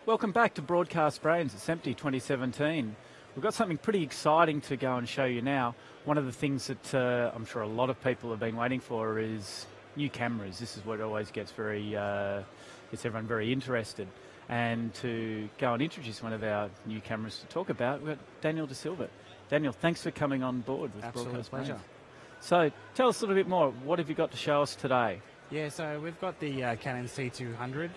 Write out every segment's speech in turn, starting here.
Welcome back to Broadcast Brains. It's empty 2017. We've got something pretty exciting to go and show you now. One of the things that I'm sure a lot of people have been waiting for is new cameras. This is what always gets gets everyone very interested. And to go and introduce one of our new cameras to talk about, we've got Daniel DeSilva. Daniel, thanks for coming on board with Broadcast Brains. Pleasure. So tell us a little bit more. What have you got to show us today? Yeah, so we've got the Canon C200.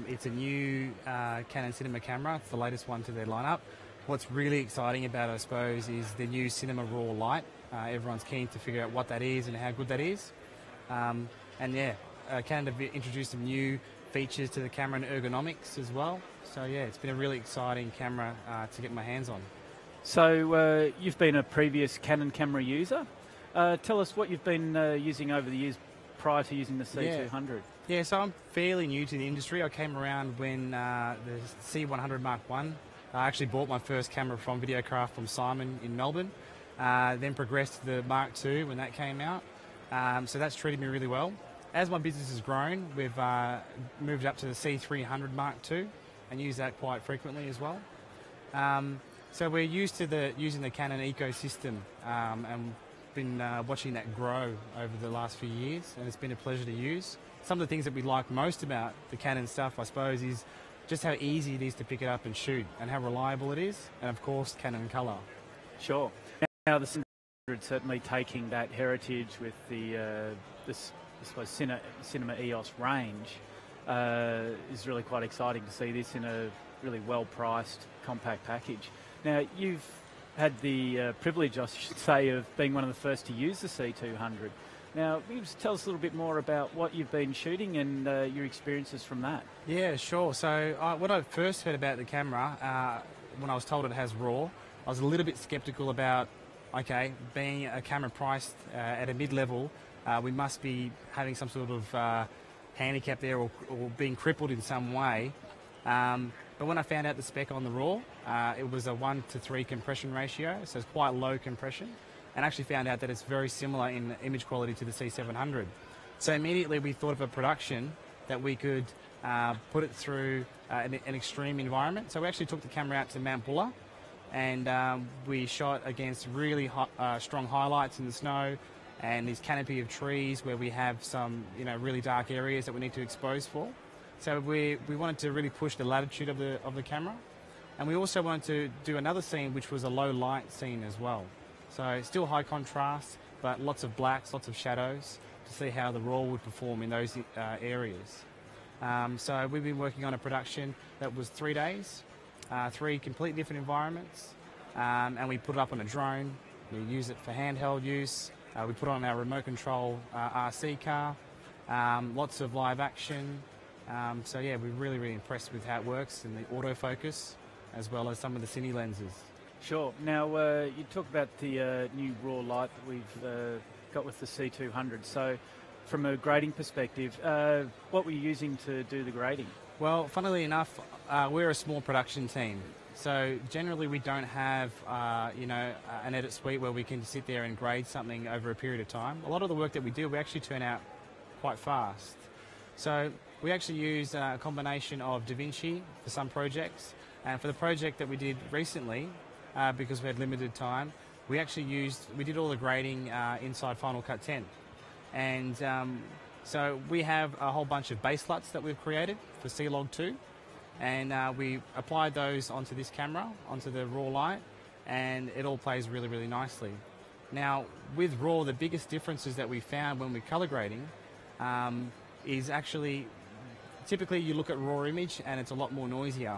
It's a new Canon cinema camera. It's the latest one to their lineup. What's really exciting about it, I suppose, is the new cinema raw light. Everyone's keen to figure out what that is and how good that is. Canon have introduced some new features to the camera and ergonomics as well. So yeah, it's been a really exciting camera to get my hands on. So you've been a previous Canon camera user. Tell us what you've been using over the years prior to using the C200. Yeah, so I'm fairly new to the industry. I came around when the C100 Mark I. I actually bought my first camera from Videocraft from Simon in Melbourne. Then progressed to the Mark II when that came out. So that's treated me really well. As my business has grown, we've moved up to the C300 Mark II and use that quite frequently as well. So we're used to using the Canon ecosystem and been watching that grow over the last few years, and it's been a pleasure to use. Some of the things that we like most about the Canon stuff, I suppose, is just how easy it is to pick it up and shoot, and how reliable it is, and of course, Canon colour. Sure. Now the C200 certainly taking that heritage with the I suppose Cinema EOS range is really quite exciting to see this in a really well-priced compact package. Now you've had the privilege, I should say, of being one of the first to use the C200. Now, can you just tell us a little bit more about what you've been shooting and your experiences from that? Yeah, sure. So when I first heard about the camera, when I was told it has RAW, I was a little bit sceptical about, okay, being a camera priced at a mid-level, we must be having some sort of handicap there or being crippled in some way. But when I found out the spec on the RAW, it was a 1:3 compression ratio, so it's quite low compression, and actually found out that it's very similar in image quality to the C700. So immediately we thought of a production that we could put it through an extreme environment. So we actually took the camera out to Mount Buller, and we shot against really strong highlights in the snow and this canopy of trees where we have some really dark areas that we need to expose for. So we wanted to really push the latitude of the camera, and we also wanted to do another scene which was a low light scene as well. So still high contrast, but lots of blacks, lots of shadows to see how the RAW would perform in those areas. So we've been working on a production that was 3 days, 3 completely different environments, and we put it up on a drone. We use it for handheld use. We put it on our remote control RC car. Lots of live action. So yeah, we're really, really impressed with how it works and the autofocus, as well as some of the cine lenses. Sure. Now, you talk about the new RAW light that we've got with the C200. So from a grading perspective, what were you using to do the grading? Well, funnily enough, we're a small production team. So generally we don't have an edit suite where we can sit there and grade something over a period of time. A lot of the work that we do, we actually turn out quite fast. So we actually use a combination of DaVinci for some projects, and for the project that we did recently, because we had limited time, we did all the grading inside Final Cut 10. And so we have a whole bunch of base LUTs that we've created for C-Log 2, and we applied those onto this camera, onto the RAW light, and it all plays really, really nicely. Now, with RAW, the biggest differences that we found when we're color grading is actually, typically you look at raw image and it's a lot more noisier.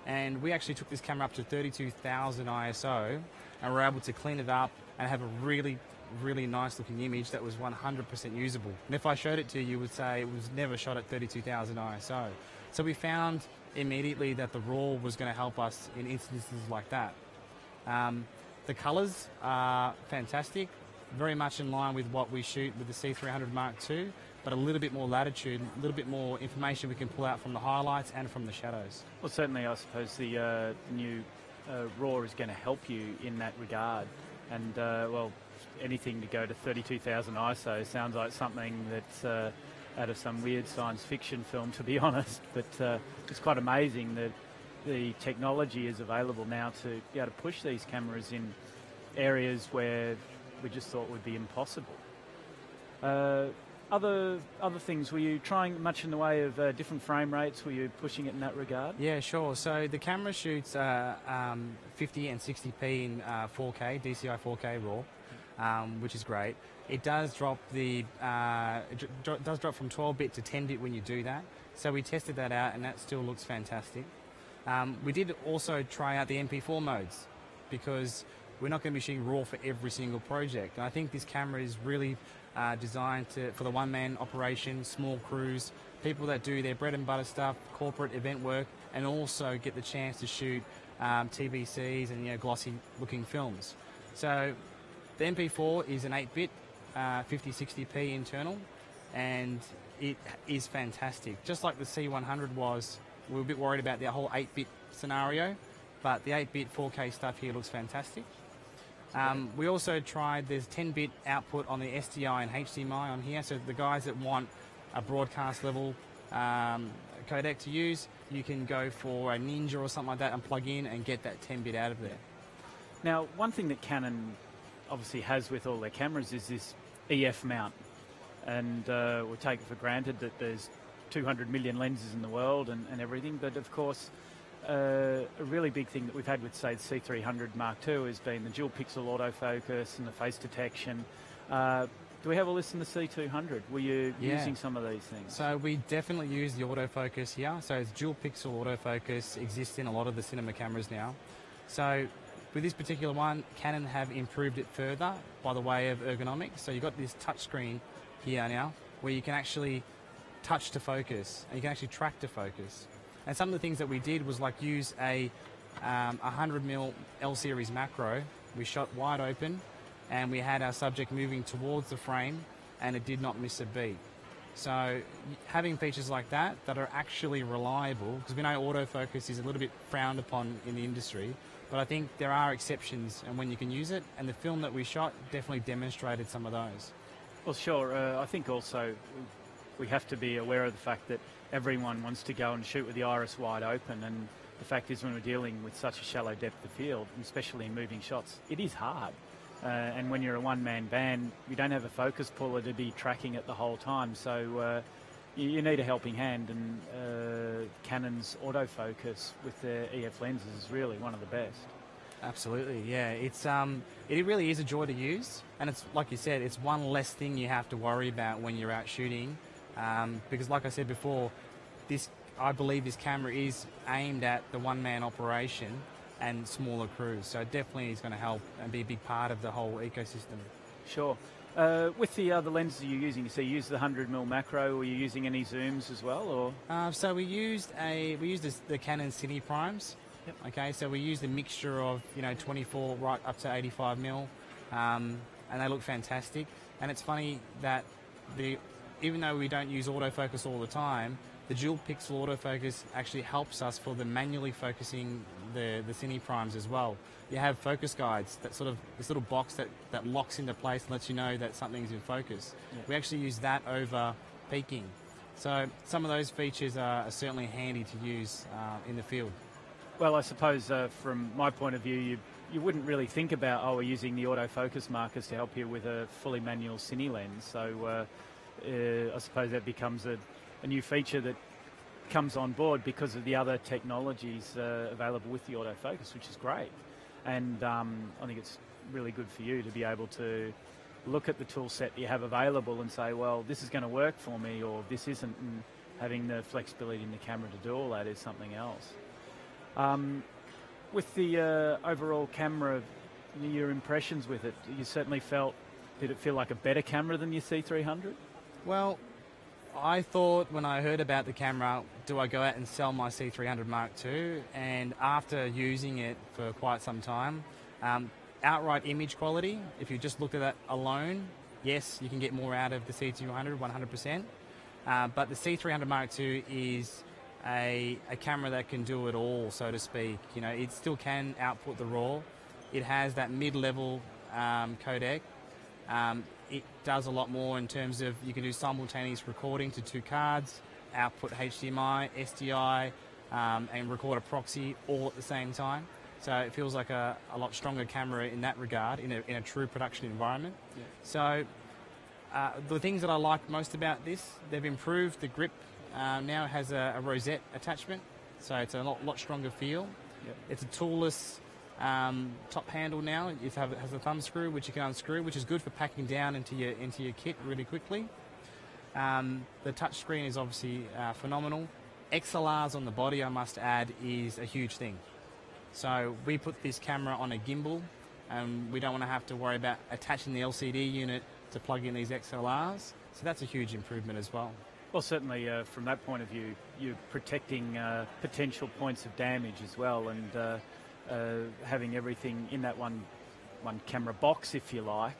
And we actually took this camera up to 32,000 ISO, and we're able to clean it up and have a really, really nice looking image that was 100% usable. And if I showed it to you, you would say it was never shot at 32,000 ISO. So we found immediately that the RAW was going to help us in instances like that. The colors are fantastic, very much in line with what we shoot with the C300 Mark II, but a little bit more latitude, a little bit more information we can pull out from the highlights and from the shadows. Well, certainly I suppose the new RAW is going to help you in that regard. And, well, anything to go to 32,000 ISO sounds like something that out of some weird science fiction film, to be honest. But it's quite amazing that the technology is available now to be able to push these cameras in areas where we just thought would be impossible. Other things, were you trying much in the way of different frame rates? Were you pushing it in that regard? Yeah, sure. So the camera shoots 50 and 60p in 4K, DCI 4K RAW, which is great. It does drop does drop from 12-bit to 10-bit when you do that. So we tested that out, and that still looks fantastic. We did also try out the Mp4 modes, because we're not going to be shooting RAW for every single project. And I think this camera is really designed for the one-man operation, small crews, people that do their bread and butter stuff, corporate event work, and also get the chance to shoot TVCs and glossy-looking films. So the Mp4 is an 8-bit, 50-60p internal, and it is fantastic. Just like the C100 was, we were a bit worried about the whole 8-bit scenario, but the 8-bit 4K stuff here looks fantastic. We also tried, there's 10-bit output on the SDI and HDMI on here, so the guys that want a broadcast level codec to use, you can go for a Ninja or something like that and plug in and get that 10-bit out of there. Now, one thing that Canon obviously has with all their cameras is this EF mount, and we take it for granted that there's 200 million lenses in the world and everything, but of course a really big thing that we've had with, say, the C300 Mark II has been the dual pixel autofocus and the face detection. Do we have all this in the C200? Were you using some of these things? So we definitely use the autofocus here. So it's dual pixel autofocus exists in a lot of the cinema cameras now. So with this particular one, Canon have improved it further by the way of ergonomics. So you've got this touch screen here now where you can actually touch to focus and you can actually track to focus. And some of the things that we did was like use a 100mm L series macro. We shot wide open and we had our subject moving towards the frame and it did not miss a beat. So having features like that are actually reliable, because we know autofocus is a little bit frowned upon in the industry, but I think there are exceptions and when you can use it, and the film that we shot definitely demonstrated some of those. Well, sure. I think also we have to be aware of the fact that everyone wants to go and shoot with the iris wide open, and the fact is when we're dealing with such a shallow depth of field, especially in moving shots, it is hard. And when you're a one-man band, you don't have a focus puller to be tracking it the whole time, so you need a helping hand, and Canon's autofocus with their EF lenses is really one of the best. Absolutely, yeah. It really is a joy to use, and it's like you said, it's one less thing you have to worry about when you're out shooting, because like I said before, I believe this camera is aimed at the one-man operation and smaller crews, so it definitely is going to help and be a big part of the whole ecosystem. Sure. With the other lenses you're using, so you use the 100mm macro, or are you using any zooms as well, or? So we used the Canon Cine Primes. Yep. Okay, so we used a mixture of 24 right up to 85mm, and they look fantastic. And it's funny that even though we don't use autofocus all the time, the dual pixel autofocus actually helps us for the manually focusing the Cine Primes as well. You have focus guides, that sort of this little box that locks into place and lets you know that something's in focus. Yep. We actually use that over peaking. So some of those features are certainly handy to use in the field. Well, I suppose from my point of view, you wouldn't really think about, we're using the autofocus markers to help you with a fully manual cine lens. So I suppose that becomes a new feature that comes on board because of the other technologies available with the autofocus, which is great. And I think it's really good for you to be able to look at the tool set you have available and say, well, this is going to work for me, or this isn't, and having the flexibility in the camera to do all that is something else. With the overall camera, your impressions with it, you certainly did it feel like a better camera than your C300? Well, I thought when I heard about the camera, do I go out and sell my C300 Mark II? And after using it for quite some time, outright image quality, if you just looked at that alone, yes, you can get more out of the C200, 100%. But the C300 Mark II is a camera that can do it all, so to speak. It still can output the RAW. It has that mid-level codec. it does a lot more in terms of you can do simultaneous recording to 2 cards, output HDMI, SDI, and record a proxy all at the same time. So it feels like a lot stronger camera in that regard, in a true production environment. Yeah. So the things that I like most about this, they've improved the grip. Now it has a rosette attachment, so it's a lot stronger feel. Yep. It's a toolless top handle now. It has a thumb screw which you can unscrew, which is good for packing down into your kit really quickly. The touch screen is obviously phenomenal. XLRs on the body, I must add, is a huge thing. So we put this camera on a gimbal, and we don't want to have to worry about attaching the LCD unit to plug in these XLRs. So that's a huge improvement as well. Well, certainly from that point of view, you're protecting potential points of damage as well, and having everything in that one camera box, if you like,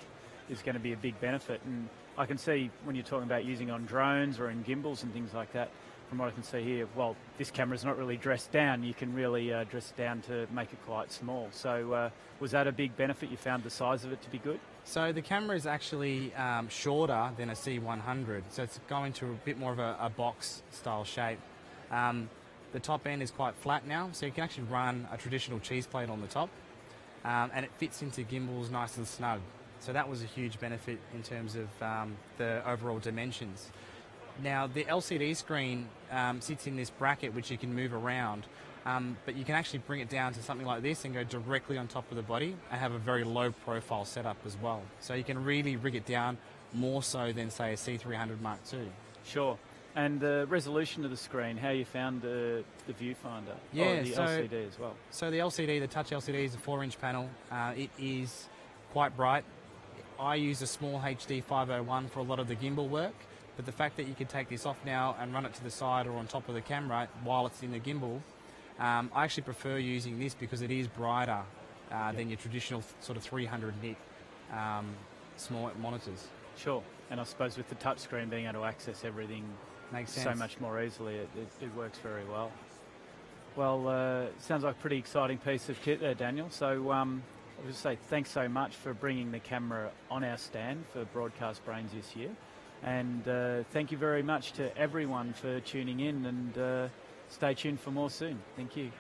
is going to be a big benefit. And I can see when you're talking about using on drones or in gimbals and things like that, from what I can see here, well, this camera's not really dressed down. You can really dress it down to make it quite small. So was that a big benefit? You found the size of it to be good? So the camera is actually shorter than a C100, so it's going to a bit more of a box style shape. The top end is quite flat now, so you can actually run a traditional cheese plate on the top, and it fits into gimbals nice and snug. So that was a huge benefit in terms of the overall dimensions. Now the LCD screen sits in this bracket which you can move around, but you can actually bring it down to something like this and go directly on top of the body and have a very low profile setup as well. So you can really rig it down more so than, say, a C300 Mark II. Sure. And the resolution of the screen, how you found the viewfinder? Yeah, the LCD as well. So the LCD, the touch LCD, is a 4-inch panel. It is quite bright. I use a small HD 501 for a lot of the gimbal work, but the fact that you can take this off now and run it to the side or on top of the camera while it's in the gimbal, I actually prefer using this because it is brighter than your traditional sort of 300 nit small monitors. Sure. And I suppose with the touchscreen being able to access everything Makes sense. so much more easily, it works very well. Well, sounds like a pretty exciting piece of kit there, Daniel. So I'll just say thanks so much for bringing the camera on our stand for Broadcast Brains this year. And thank you very much to everyone for tuning in, and stay tuned for more soon. Thank you.